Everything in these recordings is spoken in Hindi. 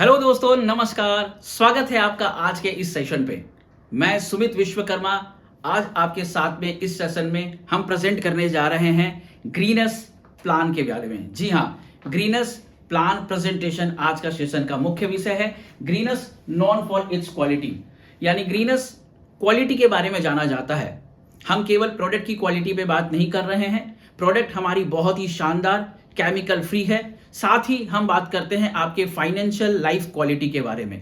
हेलो दोस्तों, नमस्कार। स्वागत है आपका आज के इस सेशन पे। मैं सुमित विश्वकर्मा आज आपके साथ में इस सेशन में हम प्रेजेंट करने जा रहे हैं ग्रीनस प्लान के बारे में। जी हाँ, ग्रीनस प्लान प्रेजेंटेशन आज का सेशन का मुख्य विषय है। Greens known for its quality, यानी ग्रीनस क्वालिटी के बारे में जाना जाता है। हम केवल प्रोडक्ट की क्वालिटी पे बात नहीं कर रहे हैं। प्रोडक्ट हमारी बहुत ही शानदार केमिकल फ्री है। साथ ही हम बात करते हैं आपके फाइनेंशियल लाइफ क्वालिटी के बारे में,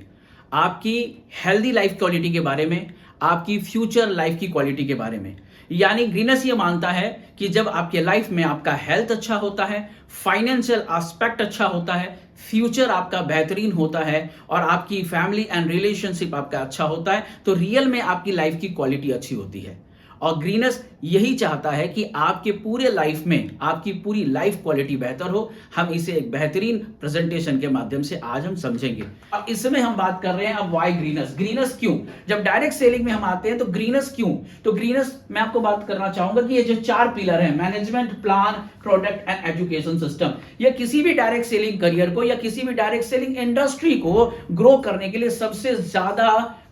आपकी हेल्दी लाइफ क्वालिटी के बारे में, आपकी फ्यूचर लाइफ की क्वालिटी के बारे में। यानी ग्रीनस ये मानता है कि जब आपके लाइफ में आपका हेल्थ अच्छा होता है, फाइनेंशियल एस्पेक्ट अच्छा होता है, फ्यूचर आपका बेहतरीन होता है और आपकी फैमिली एंड रिलेशनशिप आपका अच्छा होता है, तो रियल में आपकी लाइफ की क्वालिटी अच्छी होती है। और ग्रीनस यही चाहता है कि आपके पूरे लाइफ में आपकी पूरी लाइफ क्वालिटी बेहतर हो। हम इसे एक बेहतरीन प्रेजेंटेशन के माध्यम से आज हम समझेंगे। अब इसमें हम बात कर रहे हैं अब वाई ग्रीनस। ग्रीनस क्यों? जब डायरेक्ट सेलिंग में हम आते हैं तो ग्रीनस क्यों? तो ग्रीनस मैं आपको बात करना चाहूंगा कि ये जो 4 पिलर है, management, plan, product and education system, ये किसी भी डायरेक्ट सेलिंग करियर को या किसी भी डायरेक्ट सेलिंग इंडस्ट्री को ग्रो करने के लिए सबसे ज्यादा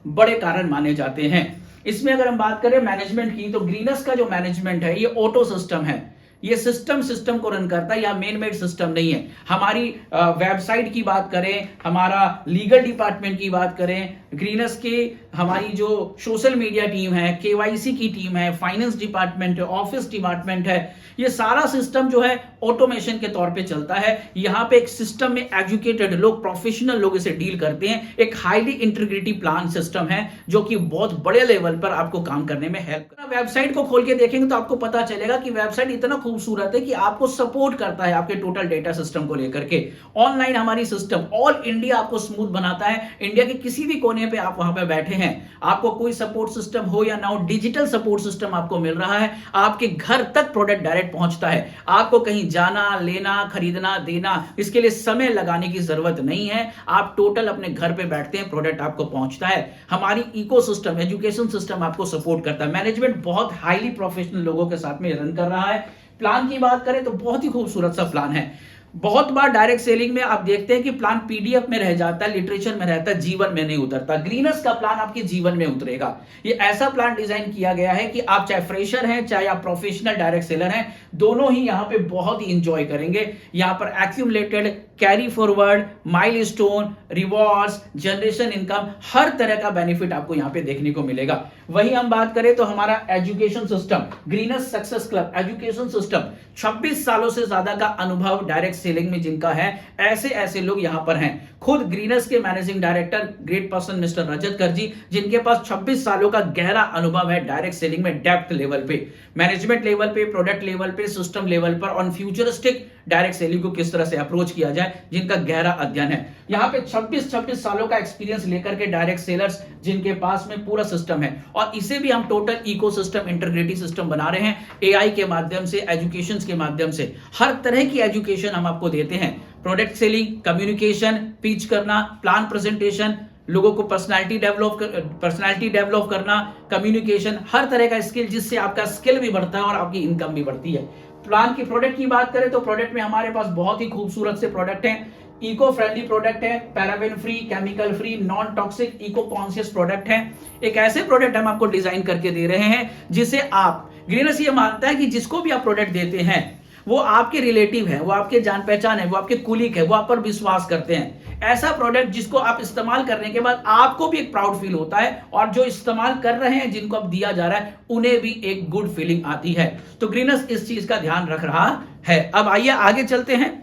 बड़े कारण माने जाते हैं। इसमें अगर हम बात करें मैनेजमेंट की, तो ग्रीनस का जो मैनेजमेंट है ये ऑटो सिस्टम है। ये सिस्टम को रन करता है, या मेन मेड सिस्टम नहीं है। हमारी वेबसाइट की बात करें, हमारा लीगल डिपार्टमेंट की बात करें, ग्रीनस के हमारी जो सोशल मीडिया टीम है, केवाईसी की टीम है, फाइनेंस डिपार्टमेंट है, ऑफिस डिपार्टमेंट है, ये सारा सिस्टम जो है ऑटोमेशन के तौर पे चलता है। यहाँ पे एक सिस्टम में एजुकेटेड लोग, प्रोफेशनल लोग इसे डील करते हैं। एक हाईली इंटीग्रिटी प्लान सिस्टम है जो कि बहुत बड़े लेवल पर आपको काम करने में हेल्प करता है। वेबसाइट को खोल के देखेंगे तो आपको पता चलेगा कि वेबसाइट इतना खूबसूरत है कि आपको सपोर्ट करता है आपके टोटल डेटा सिस्टम को लेकर के। ऑनलाइन हमारी सिस्टम ऑल इंडिया आपको स्मूथ बनाता है। इंडिया के किसी भी कोने पे आप वहां पे बैठे हैं, आपको कोई सपोर्ट सिस्टम हो या ना हो, डिजिटल सपोर्ट सिस्टम आपको मिल रहा है। आपके घर तक प्रोडक्ट डायरेक्ट पहुंचता है। आपको कहीं जाना, लेना, खरीदना, देना, इसके लिए समय लगाने की जरूरत नहीं है। आप टोटल अपने घर पे बैठते हैं, प्रोडक्ट आपको पहुंचता है। हमारी इकोसिस्टम, एजुकेशन सिस्टम आपको सपोर्ट करता है। मैनेजमेंट बहुत हाईली प्रोफेशनल लोगों के साथ में रन कर रहा है। प्लान की बात करें तो बहुत ही खूबसूरत सा प्लान है। बहुत बार डायरेक्ट सेलिंग में आप देखते हैं कि प्लान पीडीएफ में रह जाता है, लिटरेचर में रहता है, जीवन में नहीं उतरता। ग्रीनस का प्लान आपके जीवन में उतरेगा। ये ऐसा प्लान डिजाइन किया गया है कि आप चाहे फ्रेशर हैं, चाहे आप प्रोफेशनल डायरेक्ट सेलर हैं, दोनों ही यहां पे बहुत ही इंजॉय करेंगे। यहां पर accumulated, carry forward, milestone, rewards, generation income, हर तरह का बेनिफिट आपको यहां पे देखने को मिलेगा। वही हम बात करें तो हमारा education system, Greens success club education system, 26 सालों से ज्यादा का अनुभव डायरेक्ट सेलिंग में जिनका है, ऐसे ऐसे लोग यहां पर हैं। खुद ग्रीनस के managing director great person mister Rajat Kar ji, जिनके पास 26 सालों का गहरा अनुभव है डायरेक्ट सेलिंग में, डेप्थ लेवल पे, मैनेजमेंट लेवल पे, प्रोडक्ट लेवल पे, सिस्टम लेवल पर, ऑन फ्यूचरिस्टिक डायरेक्ट सेलिंग को किस तरह से अप्रोच किया जाए, जिनका गहरा अध्ययन है। यहां पे 26 सालों का एक्सपीरियंस लेकर के डायरेक्ट सेलर्स जिनके पास में पूरा सिस्टम है, और इसे भी हम टोटल इकोसिस्टम, इंटीग्रिटी सिस्टम बना रहे हैं। एआई के माध्यम से, एजुकेशन के माध्यम से हर तरह की एजुकेशन हम आपको देते हैं। प्रोडक्ट सेलिंग, कम्युनिकेशन, पिच करना, प्लान प्रेजेंटेशन, लोगों को पर्सनालिटी डेवलप करना, कम्युनिकेशन, हर तरह का स्किल, जिससे आपका स्किल भी बढ़ता है और आपकी इनकम भी बढ़ती है। प्लान की प्रोडक्ट की बात करें तो प्रोडक्ट में हमारे पास बहुत ही खूबसूरत से प्रोडक्ट हैं। इको फ्रेंडली प्रोडक्ट है, paraben free, chemical free, non toxic, eco conscious product है। एक ऐसे प्रोडक्ट हम आपको डिजाइन करके दे रहे हैं जिसे आप, ग्रीनस ये मानता है कि जिसको भी आप प्रोडक्ट देते हैं वो आपके रिलेटिव है, वो आपके जान पहचान है, वो आपके कुलीग है, वो आप पर विश्वास करते हैं। ऐसा प्रोडक्ट जिसको आप इस्तेमाल करने के बाद आपको भी एक प्राउड फील होता है, और जो इस्तेमाल कर रहे हैं, जिनको अब दिया जा रहा है, उन्हें भी एक गुड फीलिंग आती है। तो ग्रीनस इस चीज का ध्यान रख रहा है। अब आइए आगे चलते हैं।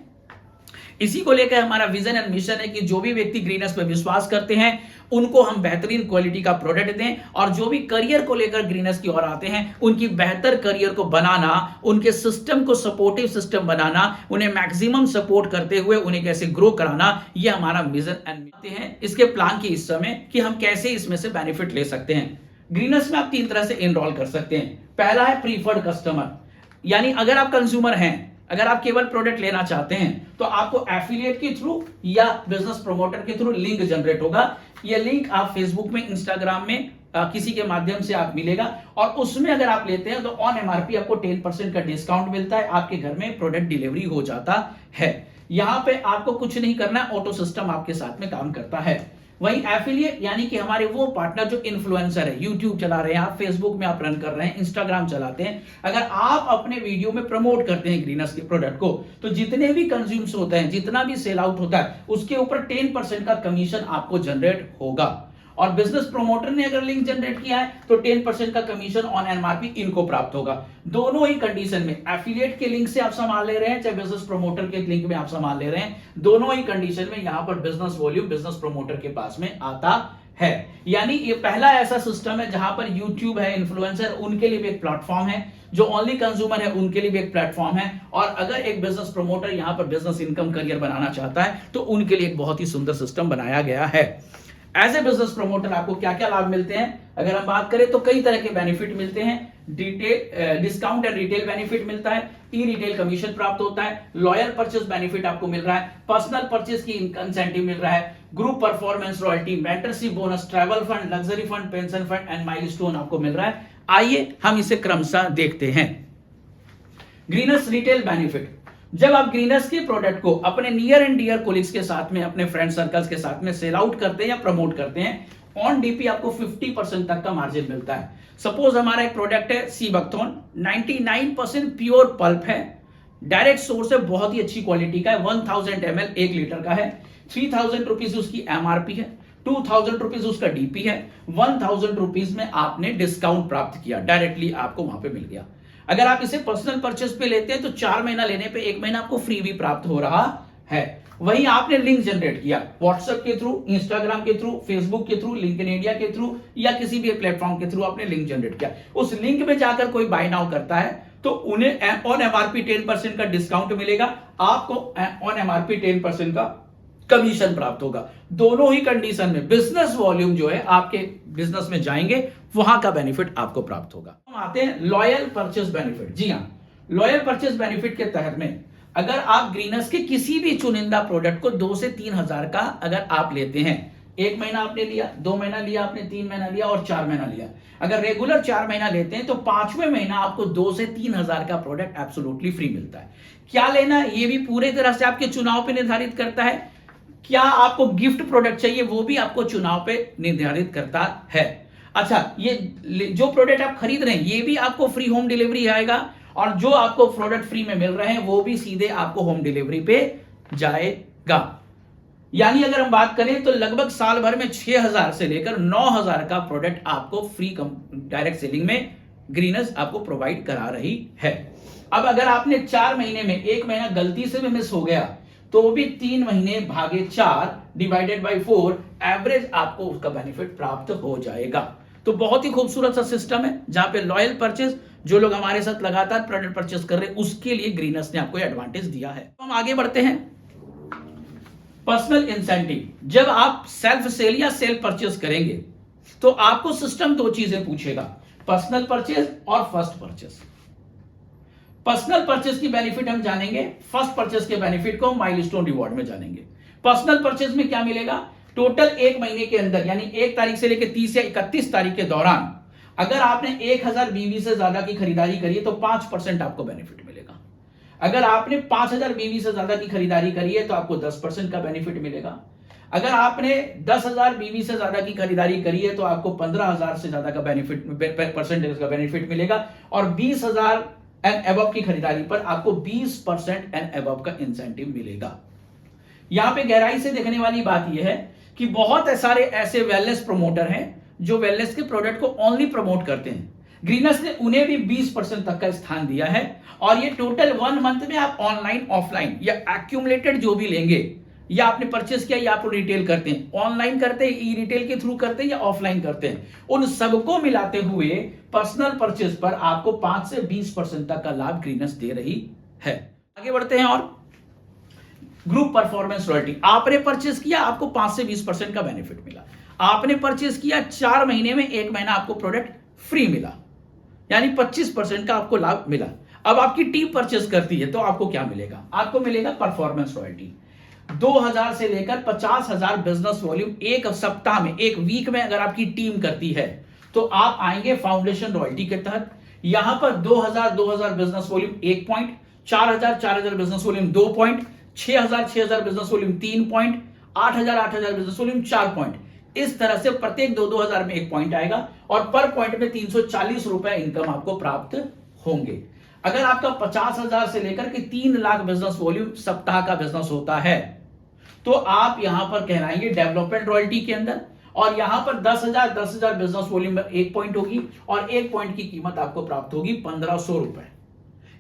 इसी को लेकर हमारा विजन एंड मिशन है कि जो भी व्यक्ति ग्रीनस पर विश्वास करते हैं उनको हम बेहतरीन क्वालिटी का प्रोडक्ट दें, और जो भी करियर को लेकर ग्रीनस की ओर आते हैं उनकी बेहतर करियर को बनाना, उनके सिस्टम को सपोर्टिव सिस्टम बनाना, उन्हें मैक्सिमम सपोर्ट करते हुए उन्हें कैसे ग्रो कराना, ये हमारा विजन एंड मिशन है। इसके प्लान की इस समय कि हम कैसे इसमें से बेनिफिट ले सकते हैं। ग्रीनस में आप 3 तरह से एनरोल कर सकते हैं। पहला है प्रीफर्ड कस्टमर, यानी अगर आप कंज्यूमर हैं, अगर आप केवल प्रोडक्ट लेना चाहते हैं तो आपको एफिलिएट के थ्रू या बिजनेस प्रमोटर के थ्रू लिंक जनरेट होगा। यह लिंक आप फेसबुक में, इंस्टाग्राम में किसी के माध्यम से आप मिलेगा, और उसमें अगर आप लेते हैं तो ऑन एमआरपी आपको 10% का डिस्काउंट मिलता है, आपके घर में प्रोडक्ट डिलीवरी हो जाता है। यहां पे आपको कुछ नहीं करना है, ऑटो सिस्टम आपके साथ में काम करता है। वहीं एफिलिएट यानी कि हमारे वो पार्टनर जो इन्फ्लुएंसर है, यूट्यूब चला रहे हैं आप, फेसबुक में आप रन कर रहे हैं, इंस्टाग्राम चलाते हैं, अगर आप अपने वीडियो में प्रमोट करते हैं ग्रीनस के प्रोडक्ट को, तो जितने भी कंज्यूम्स होते हैं, जितना भी सेल आउट होता है, उसके ऊपर 10% का कमीशन आपको जनरेट होगा। और बिजनेस प्रोमोटर ने अगर लिंक जनरेट किया है तो 10% का कमीशन ऑन एमआरपी इनको प्राप्त होगा। दोनों ही कंडीशन में, एफिलिएट के लिंक से आप सामान ले रहे हैं चाहे बिजनेस प्रोमोटर के लिंक में आप सामान ले रहे हैं, दोनों ही कंडीशन में यहां पर बिजनेस वॉल्यूम बिजनेस प्रोमोटर के पास में आता है। यानी ये पहला ऐसा सिस्टम है जहां पर यूट्यूब है, इन्फ्लुएंसर, उनके लिए भी एक प्लेटफॉर्म है, जो ओनली कंज्यूमर है उनके लिए भी एक प्लेटफॉर्म है, और अगर एक बिजनेस प्रोमोटर यहां पर बिजनेस इनकम करियर बनाना चाहता है तो उनके लिए एक बहुत ही सुंदर सिस्टम बनाया गया है। एज ए बिजनेस प्रमोटर आपको क्या क्या लाभ मिलते हैं, अगर हम बात करें तो कई तरह के बेनिफिट मिलते हैं। डिस्काउंट एंड रिटेल बेनिफिट मिलता है, ई रिटेल कमीशन प्राप्त होता है, लॉयल परचेस बेनिफिट आपको मिल रहा है, पर्सनल परचेस की इंसेंटिव मिल रहा है, group performance royalty, mentorship bonus, travel fund, luxury fund, pension fund and milestone आपको मिल रहा है। आइए हम इसे क्रमशः देखते हैं। ग्रीनस रिटेल बेनिफिट, जब आप ग्रीनस के प्रोडक्ट को अपने नियर एंड डियर कोलिग्स के साथ में, अपने फ्रेंड सर्कल्स के साथ में सेल आउट करते हैं या प्रमोट करते हैं, ऑन डीपी आपको 50% तक का मार्जिन मिलता है। सपोज हमारा एक प्रोडक्ट है सी बकथॉर्न, 99% प्योर पल्प है, डायरेक्ट सोर्स है, बहुत ही अच्छी क्वालिटी का है, 1000 ml 1 लीटर का है, 3000 रुपीज उसकी एमआरपी है, 2000 रुपीज उसका डीपी है, 1000 रुपीज में आपने डिस्काउंट प्राप्त किया, डायरेक्टली आपको वहां पे मिल गया। अगर आप इसे पर्सनल परचेस पे लेते हैं तो 4 महीना लेने पे 1 महीना आपको फ्री भी प्राप्त हो रहा है। वहीं आपने लिंक जनरेट किया व्हाट्सएप के थ्रू, इंस्टाग्राम के थ्रू, फेसबुक के थ्रू, लिंक्डइन इंडिया के थ्रू या किसी भी प्लेटफॉर्म के थ्रू आपने लिंक जनरेट किया, उस लिंक में जाकर कोई बाय नाउ करता है तो उन्हें ऑन एमआरपी 10% का डिस्काउंट मिलेगा, आपको ऑन एमआरपी 10% का कमीशन प्राप्त होगा। दोनों ही कंडीशन में बिजनेस वॉल्यूम जो है आपके बिजनेस में जाएंगे, वहां का बेनिफिट आपको प्राप्त होगा। हम आते हैं लॉयल परचेस बेनिफिट। जी हां, लॉयल परचेस बेनिफिट के तहत में अगर आप ग्रीनस के किसी भी चुनिंदा प्रोडक्ट को 2 से 3 हजार का अगर आप लेते हैं, 1 महीना आपने लिया, 2 महीना लिया आपने, 3 महीना लिया और 4 महीना लिया, अगर रेगुलर 4 महीना लेते हैं तो 5वें महीना आपको 2 से 3 हजार का प्रोडक्ट एब्सोल्युटली फ्री मिलता है। क्या लेना है ये भी पूरे तरह से आपके चुनाव पे निर्धारित करता है, क्या आपको गिफ्ट प्रोडक्ट चाहिए वो भी आपको चुनाव पे निर्धारित करता है। अच्छा, ये जो प्रोडक्ट आप खरीद रहे हैं ये भी आपको फ्री होम डिलीवरी आएगा, और जो आपको प्रोडक्ट फ्री में मिल रहे हैं वो भी सीधे आपको होम डिलीवरी पे जाएगा। यानी अगर हम बात करें तो लगभग साल भर में 6000 से लेकर 9000 का प्रोडक्ट आपको फ्री डायरेक्ट सेलिंग में ग्रीनस आपको प्रोवाइड करा रही है। अब अगर आपने 4 महीने में 1 महीना गलती से भी मिस हो गया तो भी 3 महीने भागे 4 डिवाइडेड बाय 4 एवरेज आपको उसका बेनिफिट प्राप्त हो जाएगा। तो बहुत ही खूबसूरत सा सिस्टम है जहां पे लॉयल परचेज, जो लोग हमारे साथ लगातार प्रोडक्ट परचेज कर रहे हैं उसके लिए ग्रीनस ने आपको एडवांटेज दिया है। तो हम आगे बढ़ते हैं। पर्सनल इंसेंटिव, जब आप सेल्फ सेल या सेल्फ परचेज करेंगे तो आपको सिस्टम 2 चीजें पूछेगा, पर्सनल परचेज और फर्स्ट परचेज। पर्सनल परचेज की बेनिफिट हम जानेंगे, फर्स्ट परचेज के बेनिफिट को माइलस्टोन रिवॉर्ड में जानेंगे। पर्सनल परचेज में क्या मिलेगा, टोटल 1 महीने के अंदर यानी 1 तारीख से लेकर 30 या 31 तारीख के दौरान अगर आपने 1000 बीवी से ज्यादा की खरीदारी करी है तो 5% आपको बेनिफिट मिलेगा। अगर आपने 5000 बीवी से ज्यादा की खरीदारी करी है तो आपको 10% का बेनिफिट मिलेगा। अगर आपने 10,000 बीवी से ज्यादा की खरीदारी करी है तो आपको 15,000 से ज्यादा का परसेंटेज का बेनिफिट मिलेगा, और 20,000 एंड अबव की खरीदारी पर आपको 20% एंड अबव का इंसेंटिव मिलेगा। यहां पे गहराई से देखने वाली बात यह है कि बहुत सारे ऐसे वेलनेस प्रमोटर हैं जो वेलनेस के प्रोडक्ट को ओनली प्रमोट करते हैं, ग्रीनस ने उन्हें भी 20% तक का स्थान दिया है, और ये टोटल 1 मंथ में आप ऑनलाइन ऑफलाइन या एक्यूमुलेटेड जो भी लेंगे, या आपने परचेस किया या आप रिटेल करते हैं, ऑनलाइन करते हैं, ई रिटेल के थ्रू करते हैं या ऑफलाइन करते हैं, उन सबको मिलाते हुए पर्सनल परचेस पर आपको 5 से 20% तक का लाभ ग्रीनस दे रही है। आगे बढ़ते हैं। और ग्रुप परफॉर्मेंस रॉयल्टी, आपने परचेस किया आपको 5 से 20% का बेनिफिट मिला, आपने परचेस किया 4 महीने में 1 महीना आपको प्रोडक्ट फ्री मिला, यानी 25% का आपको लाभ मिला। अब आपकी टीम परचेस करती है तो आपको क्या मिलेगा, आपको मिलेगा परफॉर्मेंस रॉयल्टी। 2000 से लेकर 50,000 बिजनेस वॉल्यूम एक सप्ताह में, एक वीक में अगर आपकी टीम करती है तो आप आएंगे फाउंडेशन रॉयल्टी के तहत। यहां पर 2000 business volume 1 point, 4000 business volume 2 point, 6,000 business volume 3 point, 8,000 business volume 4 point. इस तरह से प्रत्येक 2,000 में 1 पॉइंट आएगा और पर पॉइंट में 340 रुपए इनकम आपको प्राप्त होंगे। अगर आपका 50,000 से लेकर के 3 लाख बिजनेस वॉल्यूम सप्ताह का बिजनेस होता है तो आप यहां पर कहलाएंगे डेवलपमेंट रॉयल्टी के अंदर, और यहां पर 10,000 बिजनेस वॉल्यूम में 1 पॉइंट होगी और 1 पॉइंट की कीमत आपको प्राप्त होगी 1,500 रुपए।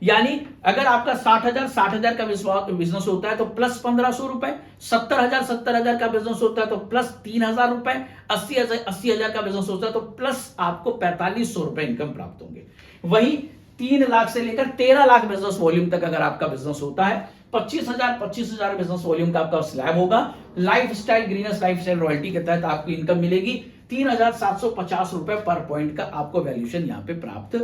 यानी अगर आपका 60,000 का बिजनेस होता है तो प्लस 1,500 रुपए, 70,000 का बिजनेस होता है तो प्लस 3,000 रुपए, 80,000 का बिजनेस होता है तो प्लस आपको 4,500 रुपए इनकम प्राप्त होंगे। वही 3 लाख से लेकर 13 लाख बिजनेस वॉल्यूम तक अगर आपका बिजनेस होता है 25,000 बिजनेस वॉल्यूम का आपका स्लैब होगा। लाइफस्टाइल ग्रीनस लाइफस्टाइल रॉयल्टी के तहत आपको इनकम मिलेगी 3,750 रुपए पर पॉइंट का आपको वैल्यूएशन यहां पे प्राप्त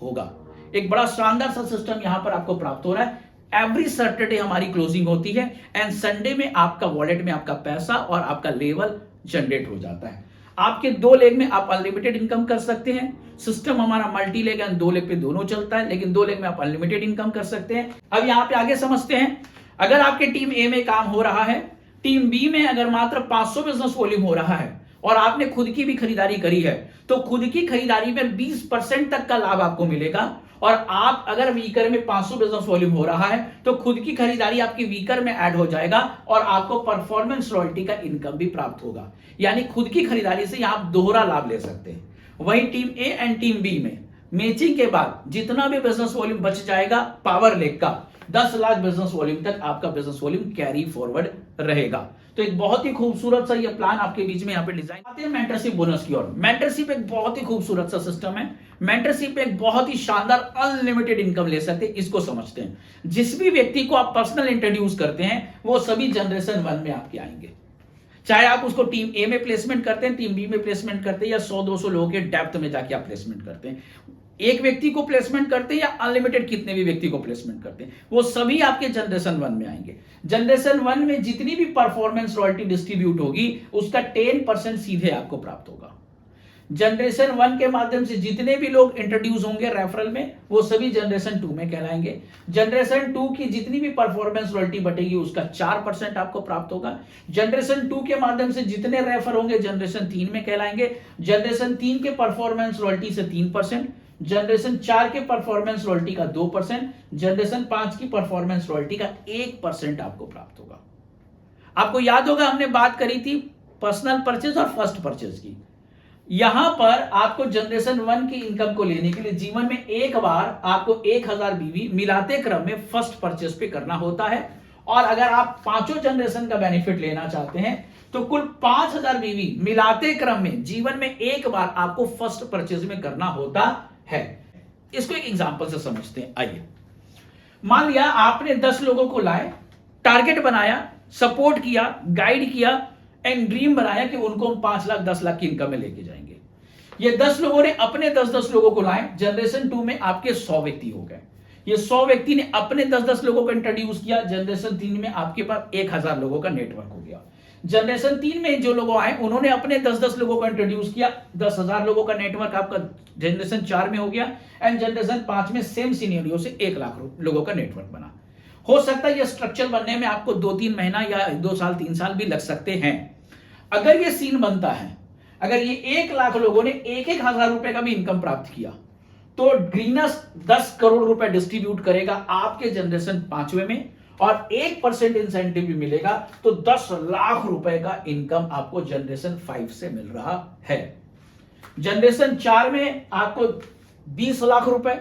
होगा। एक बड़ा शानदार सा सिस्टम यहां पर आपको प्राप्त हो रहा है। एवरी सैटरडे हमारी क्लोजिंग होती है एंड संडे में आपका वॉलेट में आपका पैसा और आपका लेवल जनरेट हो जाता है। आपके 2 लेग में आप अनलिमिटेड इनकम कर सकते हैं। सिस्टम हमारा मल्टी लेग एंड 2 लेग पे दोनों चलता है, लेकिन 2 लेग में आप अनलिमिटेड इनकम कर सकते हैं। अब यहां पे आगे समझते हैं, अगर आपके टीम ए में काम हो रहा है, टीम बी में अगर मात्र 500 बिजनेस वॉल्यूम हो रहा है और आपने खुद की भी खरीदारी करी है तो खुद की खरीदारी में 20% तक का लाभ आपको मिलेगा। और आप अगर वीकर में 500 बिजनेस वॉल्यूम हो रहा है तो खुद की खरीदारी आपकी वीकर में ऐड हो जाएगा और आपको परफॉर्मेंस रॉयल्टी का इनकम भी प्राप्त होगा। यानी खुद की खरीदारी से आप दोहरा लाभ ले सकते हैं। वही team A and team B में मैचिंग के बाद जितना भी बिजनेस वॉल्यूम बच जाएगा पावर लेग का 10 लाख बिजनेस वॉल्यूम तक आपका बिजनेस वॉल्यूम कैरी फॉरवर्ड रहेगा। तो एक बहुत ही खूबसूरत सा ये प्लान आपके बीच में यहाँ पे डिजाइन आते हैं मेंटरशिप बोनस की ओर। मेंटरशिप एक बहुत ही खूबसूरत सा सिस्टम है। मेंटरशिप एक बहुत ही शानदार अनलिमिटेड इनकम ले सकते हैं। इसको समझते हैं, जिस भी व्यक्ति को आप पर्सनल इंट्रोड्यूस करते हैं वो सभी जनरेशन 1 में आपके आएंगे। चाहे आप उसको टीम ए में प्लेसमेंट करते हैं, टीम बी में प्लेसमेंट करते हैं या 100-200 लोगों के डेप्थ में जाके आप प्लेसमेंट करते हैं, एक व्यक्ति को प्लेसमेंट करते हैं या अनलिमिटेड कितने भी व्यक्ति को प्लेसमेंट करते हैं, वो सभी आपके जनरेशन 1 में आएंगे। जनरेशन 1 में जितनी भी परफॉर्मेंस रॉयल्टी डिस्ट्रीब्यूट होगी उसका 10% सीधे आपको प्राप्त होगा। जनरेशन 1 के माध्यम से जितने भी लोग इंट्रोड्यूस होंगे रेफरल में वो सभी जनरेशन 2 में कहलाएंगे। जनरेशन 2 की जितनी भी परफॉर्मेंस रॉयल्टी बटेगी उसका 4% आपको प्राप्त होगा। जनरेशन 2 के माध्यम से जितने रेफर होंगे जनरेशन 3 में कहलाएंगे। जनरेशन 3 के परफॉर्मेंस रॉयल्टी से 3%, जनरेशन 4 के परफॉर्मेंस रॉयल्टी का 2%, जनरेशन 5 की परफॉर्मेंस रॉयल्टी का 1% आपको प्राप्त होगा। आपको याद होगा हमने बात करी थी पर्सनल परचेज और फर्स्ट परचेज की। यहां पर आपको जनरेशन 1 की इनकम को लेने के लिए जीवन में एक बार आपको 1,000 बीवी मिलाते क्रम में फर्स्ट परचेज पे करना होता है, और अगर आप 5 जनरेशन का बेनिफिट लेना चाहते हैं तो कुल 5,000 बीवी मिलाते क्रम में जीवन में एक बार आपको फर्स्ट परचेज में करना होता है। इसको एक एग्जांपल से समझते हैं। आइए, मान लिया आपने 10 लोगों को लाए, टारगेट बनाया, सपोर्ट किया, गाइड किया एंड ड्रीम बनाया कि उनको हम 5 लाख 10 लाख की इनकम में लेके जाएंगे। ये 10 लोगों ने अपने 10-10 लोगों को लाए। जनरेशन 2 में आपके 100 व्यक्ति हो गए। ये 100 व्यक्ति ने अपने 10-10 लोगों को इंट्रोड्यूस किया। जनरेशन 3 में आपके पास 1,000 लोगों का नेटवर्क हो गया। जनरेशन 3 में जो लोग आए उन्होंने अपने 10-10 लोगों को इंट्रोड्यूस किया, 10,000 लोगों का नेटवर्क आपका जनरेशन 4 में हो गया एंड जनरेशन 5 में सेम सिनेरियो से 1 लाख लोगों का नेटवर्क बना। हो सकता है ये स्ट्रक्चर बनने में आपको 2-3 महीना या 2 साल 3 साल भी लग सकते हैं। अगर ये सीन बनता है, अगर ये 1 लाख लोगों ने 1-1 हजार रुपए का भी इनकम प्राप्त किया तो ग्रीनस 10 करोड़ रुपए डिस्ट्रीब्यूट करेगा आपके जनरेशन 5वें में और 1% इंसेंटिव भी मिलेगा, तो 10 लाख रुपए का इनकम आपको जनरेशन 5 से मिल रहा है। जनरेशन 4 में आपको 20 लाख रुपए,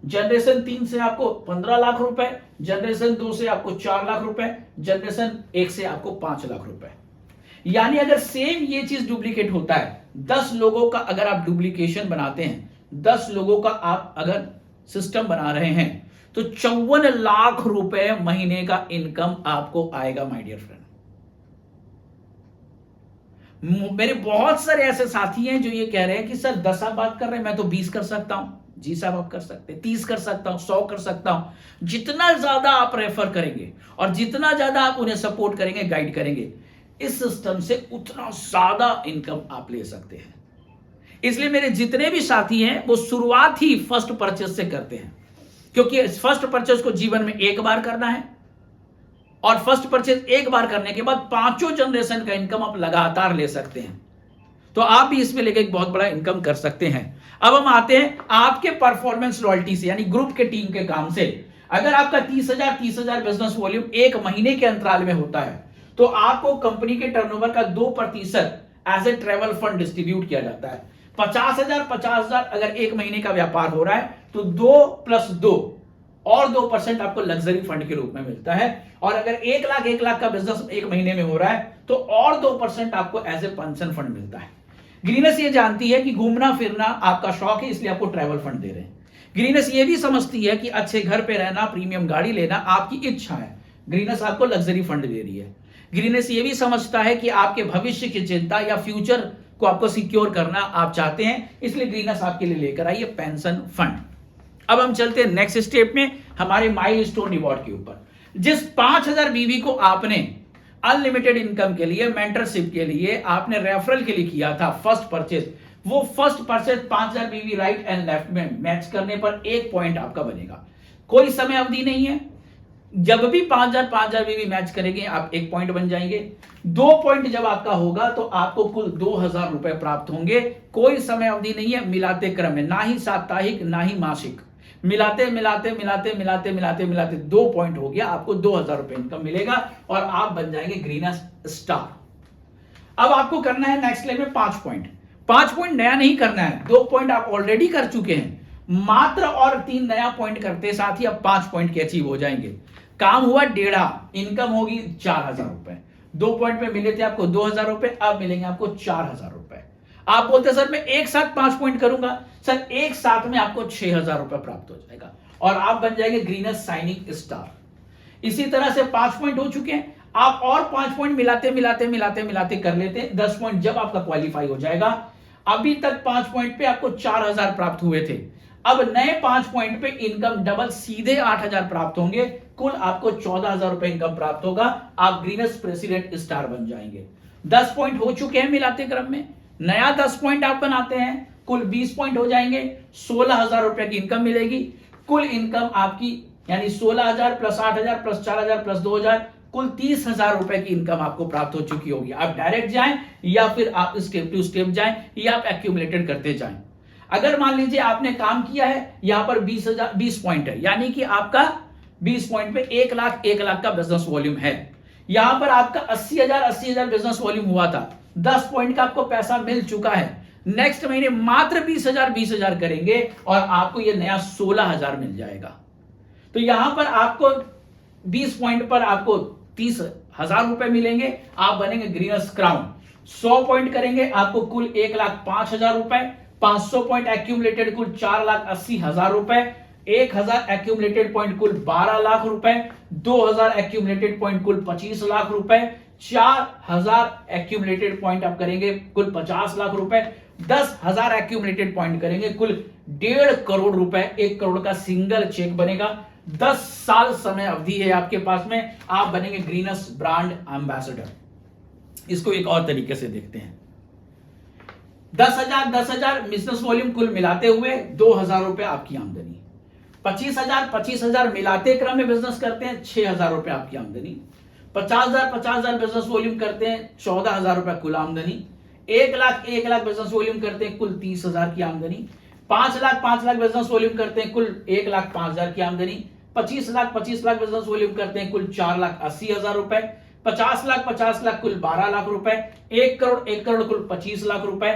जनरेशन 3 से आपको 15 लाख रुपए, जनरेशन 2 से आपको 4 लाख रुपए, जनरेशन 1 से आपको 5 लाख रुपए। यानी अगर सेम ये चीज डुप्लीकेट होता है, 10 लोगों का अगर आप डुप्लीकेशन बनाते हैं, 10 लोगों का आप अगर सिस्टम बना रहे हैं तो 54 लाख रुपए महीने का इनकम आपको आएगा माय डियर फ्रेंड। मेरे बहुत सारे ऐसे साथी हैं जो ये कह रहे हैं कि सर 10 आप बात कर रहे हैं, मैं तो 20 कर सकता हूं। जी साहब आप कर सकते हैं, 30 कर सकता हूं, 100 कर सकता हूं। जितना ज्यादा आप रेफर करेंगे और जितना ज्यादा आप उन्हें सपोर्ट करेंगे, गाइड करेंगे, इस सिस्टम से उतना ज्यादा इनकम आप ले सकते हैं। इसलिए मेरे जितने भी साथी हैं वो शुरुआत ही फर्स्ट परचेज से करते हैं, क्योंकि फर्स्ट परचेज को जीवन में एक बार करना है और फर्स्ट परचेज एक बार करने के बाद 5 जनरेशन का इनकम आप लगातार ले सकते हैं। तो आप भी इसमें लेकर एक बहुत बड़ा इनकम कर सकते हैं। अब हम आते हैं आपके परफॉर्मेंस रॉयल्टी से, यानी ग्रुप के टीम के काम से। अगर आपका 30,000 बिजनेस वॉल्यूम एक महीने के अंतराल में होता है तो आपको कंपनी के टर्नओवर का 2% as a travel fund distribute किया जाता है। 50,000 अगर एक महीने का व्यापार हो रहा है तो 2+2 और 2% आपको लग्जरी फंड के रूप में मिलता है। और अगर 1 लाख का बिजनेस एक महीने में हो रहा है तो और 2% आपको एज ए पेंशन फंड मिलता है। ग्रीनस ये जानती है कि घूमना फिरना आपका शौक है, इसलिए आपको ट्रैवल फंड दे रहे हैं। ग्रीनस ये भी समझती है कि अच्छे घर पे रहना, प्रीमियम गाड़ी लेना आपकी इच्छा है, ग्रीनस आपको लग्जरी फंड दे रही है। ग्रीनस ये भी समझता है कि आपके भविष्य की चिंता या फ्यूचर को आपको सिक्योर करना आप चाहते हैं, इसलिए ग्रीनस आपके लिए लेकर आई है पेंशन फंड। अब हम चलते हैं नेक्स्ट स्टेप में, हमारे माइलस्टोन रिवॉर्ड के ऊपर। जिस 5,000 बीवी को आपने अनलिमिटेड इनकम के लिए, मेंटरशिप के लिए, आपने रेफरल के लिए किया था फर्स्ट परचेज, वो फर्स्ट परचेज 5,000 बीवी राइट एंड लेफ्ट में मैच करने पर 1 पॉइंट आपका बनेगा। कोई समय अवधि नहीं है, जब भी 5,000 बीवी मैच करेंगे आप 1 पॉइंट बन जाएंगे। 2 पॉइंट जब आपका होगा तो आपको कुल 2,000 रुपए प्राप्त होंगे। कोई समय अवधि नहीं है, मिलाते क्रम में, ना ही साप्ताहिक ना ही मासिक, मिलाते 2 पॉइंट हो गया, आपको 2,000 रुपए इनकम मिलेगा और आप बन जाएंगे ग्रीनस स्टार। अब आपको करना है नेक्स्ट लेवल में 5 पॉइंट। 5 पॉइंट नया नहीं करना है, 2 पॉइंट आप ऑलरेडी कर चुके हैं, मात्र और 3 नया पॉइंट करते साथ ही अब 5 पॉइंट के अचीव हो जाएंगे। काम हुआ 1.5, इनकम होगी 4,000 रुपए। 2 पॉइंट में मिले थे आपको 2,000 रुपए, अब मिलेंगे आपको 4,000 रुपए। आप बोलते सर मैं एक साथ 5 पॉइंट करूंगा, सर एक साथ में आपको 6,000 रुपए प्राप्त हो जाएगा और आप बन जाएंगे ग्रीनस शाइनिंग स्टार। इसी तरह से 5 पॉइंट हो चुके हैं, आप और 5 पॉइंट मिलाते कर लेते हैं। 10 पॉइंट जब आपका क्वालिफाई हो जाएगा, अभी तक 5 पॉइंट पे आपको 4,000 प्राप्त हुए थे, अब नए 5 पॉइंट पे इनकम डबल सीधे 8,000 प्राप्त होंगे, कुल आपको 14,000 रुपए इनकम प्राप्त होगा, आप ग्रीनस प्रेसिडेंट स्टार बन जाएंगे। 10 पॉइंट हो चुके हैं मिलाते क्रम में, नया 10 पॉइंट आप बनाते हैं, कुल 20 पॉइंट हो जाएंगे, 16,000 रुपए की इनकम मिलेगी। कुल इनकम आपकी यानी 16,000 प्लस 8,000 प्लस 4,000 प्लस 2,000, कुल 30,000 रुपए की इनकम आपको प्राप्त हो चुकी होगी। आप डायरेक्ट जाएं या फिर आप स्टेप टू स्टेप जाएं या आप एक्यूमुलेटेड करते जाएं। अगर मान लीजिए आपने काम किया है, यहां पर 20 पॉइंट है, यानी कि आपका 20 पॉइंट पे 1 लाख का बिजनेस वॉल्यूम है। यहां पर आपका 80,000 बिजनेस वॉल्यूम हुआ था, 10 पॉइंट का आपको पैसा मिल चुका है। नेक्स्ट महीने मात्र 20,000 करेंगे और आपको यह नया 16,000 मिल जाएगा। तो यहां पर आपको 20 पॉइंट पर आपको 30,000 रुपए मिलेंगे, आप बनेंगे ग्रीनस क्राउन। 100 पॉइंट करेंगे आपको कुल 1,05,000 रुपए, 500 पॉइंट एक्यूमुलेटेड कुल 4,80,000 रुपए, 1,000 एक्यूमुलेटेड पॉइंट कुल 12 लाख रुपए, 2,000 एक्यूमुलेटेड पॉइंट कुल 25 लाख रुपए, 4,000 एक्यूमुलेटेड पॉइंट आप करेंगे कुल 50 लाख रुपए, 10,000 एक्यूमुलेटेड पॉइंट करेंगे कुल 1.5 करोड़ रुपए, 1 करोड़ का सिंगल चेक बनेगा। 10 साल समय अवधि है आपके पास में, आप बनेंगे ग्रीनस ब्रांड एम्बेसडर। इसको एक और तरीके से देखते हैं, 10,000 बिजनेस वॉल्यूम कुल मिलाते हुए 2,000 रुपए आपकी आमदनी, 25,000 मिलाते क्रम में बिजनेस करते हैं 6,000 रुपए आपकी आमदनी, 50,000 बिजनेस वॉल्यूम करते हैं 14,000 रुपए कुल आमदनी, 1 लाख बिजनेस वॉल्यूम करते हैं कुल 30,000 की आमदनी, 5 लाख बिजनेस वॉल्यूम करते हैं कुल 1,05,000 की आमदनी, 25 लाख बिजनेस वॉल्यूम करते हैं कुल 4,80,000 रुपए, 50 लाख कुल 12 लाख रुपए, 1 करोड़ कुल 25 लाख रुपए,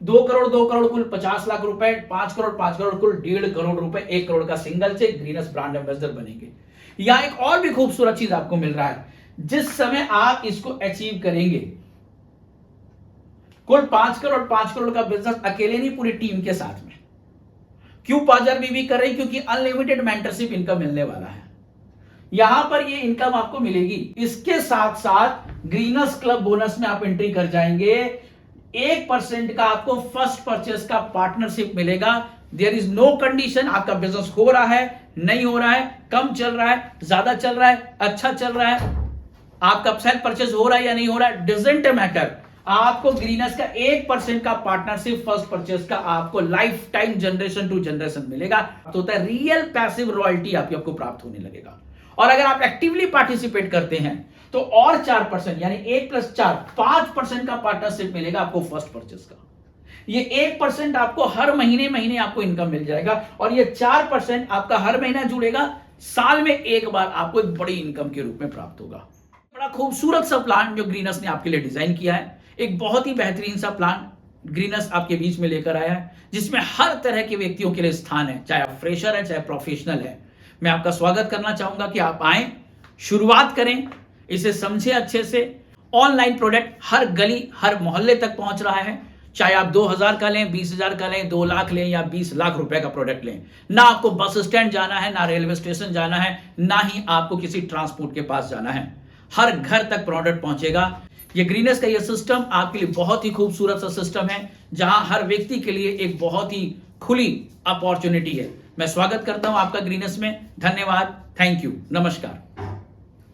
2 करोड़ कुल 50 लाख रुपए, 5 करोड़ कुल 1.5 करोड़ रुपए, 1 करोड़ का single cheque, Greens brand ambassador बनेंगे। यहां एक और भी खूबसूरत चीज आपको मिल रहा है, जिस समय आप इसको अचीव करेंगे, कुल 5 करोड़ का बिजनेस अकेले नहीं, पूरी टीम के साथ में। क्यों 5,000 बीवी कर रही? क्योंकि अनलिमिटेड मेंटरशिप इनकम मिलने वाला है, यहां पर ये इनकम आपको मिलेगी। इसके साथ साथ ग्रीनस क्लब बोनस में आप एंट्री कर जाएंगे, 1% का आपको फर्स्ट परचेस का पार्टनरशिप मिलेगा। देयर इज नो कंडीशन, आपका बिजनेस हो रहा है नहीं हो रहा है, कम चल रहा है ज्यादा चल रहा है अच्छा चल रहा है, आपका सेल्फ परचेस हो रहा है या नहीं हो रहा है, डजंट मैटर, आपको ग्रीनस का 1% का पार्टनरशिप फर्स्ट परचेस का आपको life time generation to generation मिलेगा। तो होता है रियल पैसिव रॉयल्टी आपको प्राप्त होने लगेगा। और अगर आप एक्टिवली पार्टिसिपेट करते हैं तो और 4% यानी 1+4 5% का पार्टनरशिप मिलेगा आपको फर्स्ट परचेस का। ये 1% आपको हर महीने आपको इनकम मिल जाएगा और ये 4% आपका हर महीना जुड़ेगा, साल में एक बार आपको एक बड़ी इनकम के रूप में प्राप्त होगा। बड़ा खूबसूरत सा प्लान जो ग्रीनस ने आपके लिए डिजाइन किया है, एक बहुत ही बेहतरीन सा प्लान ग्रीनस आपके बीच में लेकर आया है, जिसमें हर तरह के व्यक्तियों के लिए स्थान है, चाहे आप फ्रेशर है चाहे प्रोफेशनल है। मैं आपका स्वागत करना चाहूंगा कि आप आए, शुरुआत करें, इसे समझे अच्छे से। ऑनलाइन प्रोडक्ट हर गली हर मोहल्ले तक पहुंच रहा है, चाहे आप 2000 का लें, 20,000 का लें, 2 लाख लें या 20 लाख रुपए का प्रोडक्ट लें। ना आपको बस स्टैंड जाना है, ना रेलवे स्टेशन जाना है, ना ही आपको किसी ट्रांसपोर्ट के पास जाना है, हर घर तक प्रोडक्ट पहुंचेगा। ये ग्रीनस का ये सिस्टम आपके लिए बहुत ही खूबसूरत सा सिस्टम है, जहां हर व्यक्ति के लिए एक बहुत ही खुली अपॉर्चुनिटी है। मैं स्वागत करता हूं आपका ग्रीनस में। धन्यवाद, थैंक यू, नमस्कार।